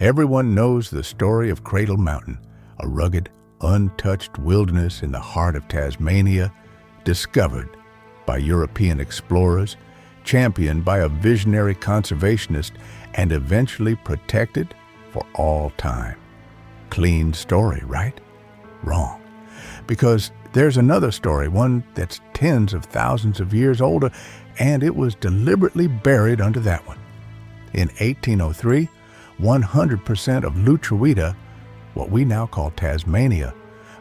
Everyone knows the story of Cradle Mountain, a rugged, untouched wilderness in the heart of Tasmania, discovered by European explorers, championed by a visionary conservationist, and eventually protected for all time. Clean story, right? Wrong. Because there's another story, one that's tens of thousands of years older, and it was deliberately buried under that one. In 1803, 100% of Lutruwita, what we now call Tasmania,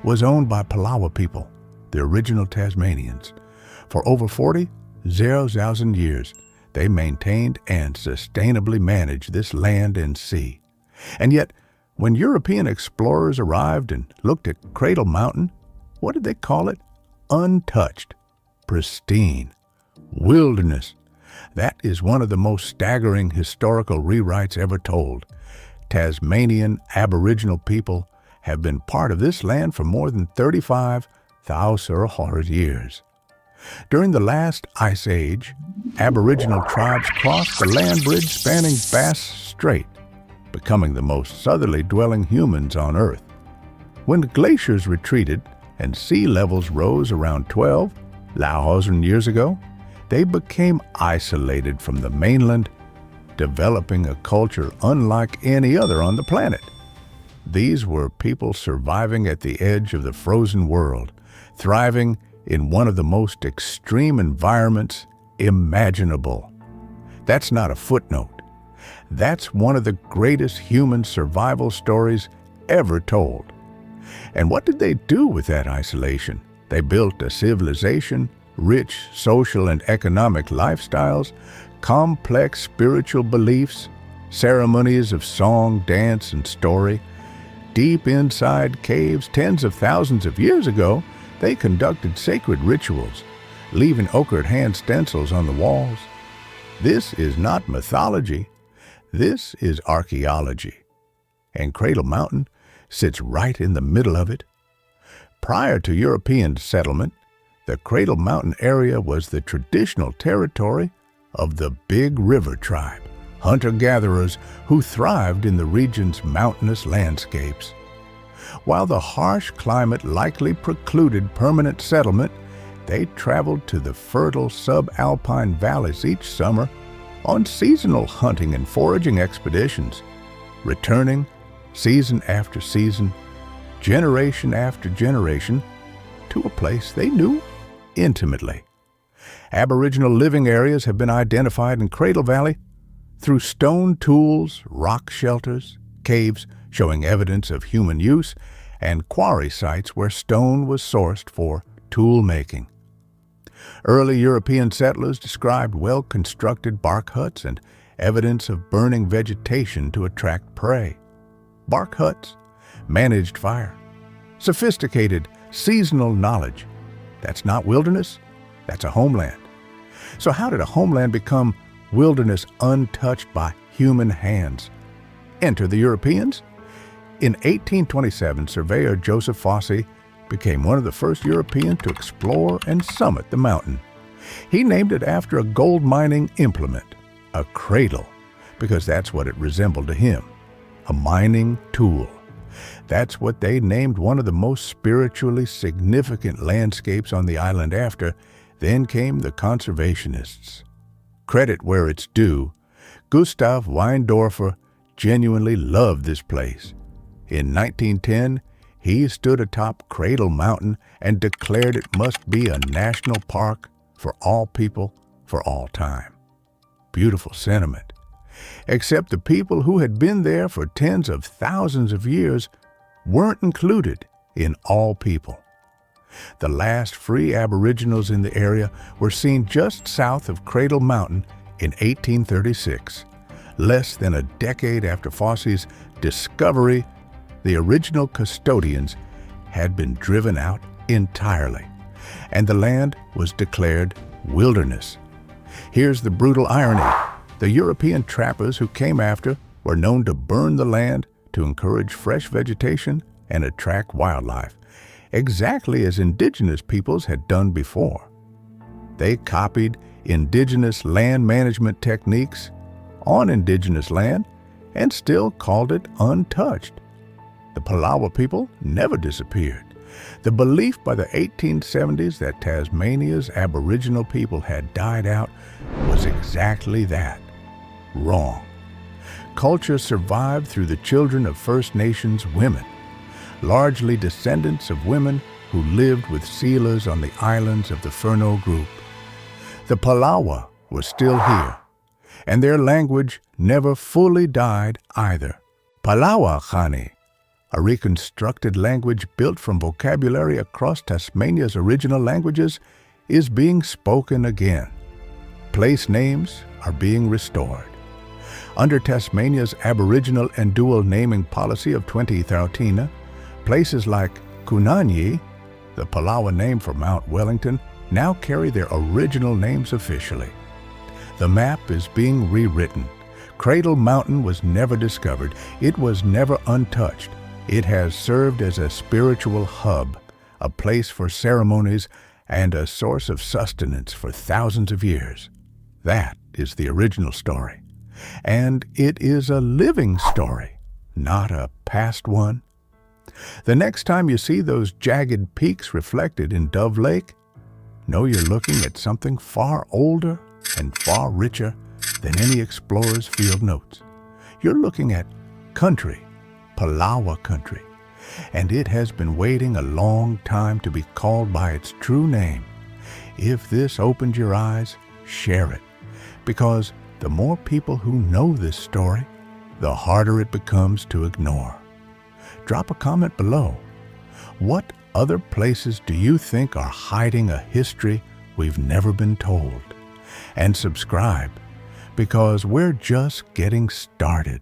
was owned by Palawa people, the original Tasmanians. For over 40,000 years, they maintained and sustainably managed this land and sea. And yet, when European explorers arrived and looked at Cradle Mountain, what did they call it? Untouched, pristine, wilderness. That is one of the most staggering historical rewrites ever told. Tasmanian Aboriginal people have been part of this land for more than 35,000 years. During the last Ice Age, Aboriginal tribes crossed the land bridge spanning Bass Strait, becoming the most southerly dwelling humans on Earth. When the glaciers retreated and sea levels rose around 12,000 years ago, they became isolated from the mainland, developing a culture unlike any other on the planet. These were people surviving at the edge of the frozen world, thriving in one of the most extreme environments imaginable. That's not a footnote. That's one of the greatest human survival stories ever told. And what did they do with that isolation? They built a civilization, rich social and economic lifestyles, complex spiritual beliefs, ceremonies of song, dance, and story. Deep inside caves tens of thousands of years ago, they conducted sacred rituals, leaving ochred hand stencils on the walls. This is not mythology. This is archaeology. And Cradle Mountain sits right in the middle of it. Prior to European settlement, the Cradle Mountain area was the traditional territory of the Big River tribe, hunter-gatherers who thrived in the region's mountainous landscapes. While the harsh climate likely precluded permanent settlement, they traveled to the fertile subalpine valleys each summer on seasonal hunting and foraging expeditions, returning season after season, generation after generation, to a place they knew intimately. Aboriginal living areas have been identified in Cradle Valley through stone tools, rock shelters, caves showing evidence of human use, and quarry sites where stone was sourced for tool making. Early European settlers described well-constructed bark huts and evidence of burning vegetation to attract prey. Bark huts managed fire, sophisticated seasonal knowledge. That's not wilderness, that's a homeland. So how did a homeland become wilderness untouched by human hands? Enter the Europeans. In 1827, surveyor Joseph Fossey became one of the first Europeans to explore and summit the mountain. He named it after a gold mining implement, a cradle, because that's what it resembled to him, a mining tool. That's what they named one of the most spiritually significant landscapes on the island after. Then came the conservationists. Credit where it's due, Gustav Weindorfer genuinely loved this place. In 1910, he stood atop Cradle Mountain and declared it must be a national park for all people for all time. Beautiful sentiment. Except the people who had been there for tens of thousands of years weren't included in all people. The last free Aboriginals in the area were seen just south of Cradle Mountain in 1836. Less than a decade after Fossey's discovery, the original custodians had been driven out entirely, and the land was declared wilderness. Here's the brutal irony. The European trappers who came after were known to burn the land to encourage fresh vegetation and attract wildlife, exactly as indigenous peoples had done before. They copied indigenous land management techniques on indigenous land and still called it untouched. The Palawa people never disappeared. The belief by the 1870s that Tasmania's Aboriginal people had died out was exactly that. Wrong. Culture survived through the children of First Nations women, largely descendants of women who lived with sealers on the islands of the Furneaux Group. The Palawa was still here, and their language never fully died either. Palawa Khani, a reconstructed language built from vocabulary across Tasmania's original languages, is being spoken again. Place names are being restored. Under Tasmania's Aboriginal and dual naming policy of 2013, places like Kunanyi, the Palawa name for Mount Wellington, now carry their original names officially. The map is being rewritten. Cradle Mountain was never discovered. It was never untouched. It has served as a spiritual hub, a place for ceremonies, and a source of sustenance for thousands of years. That is the original story. And it is a living story, not a past one. The next time you see those jagged peaks reflected in Dove Lake, know you're looking at something far older and far richer than any explorer's field notes. You're looking at country, Palawa country, and it has been waiting a long time to be called by its true name. If this opened your eyes, share it, because the more people who know this story, the harder it becomes to ignore. Drop a comment below. What other places do you think are hiding a history we've never been told? And subscribe, because we're just getting started.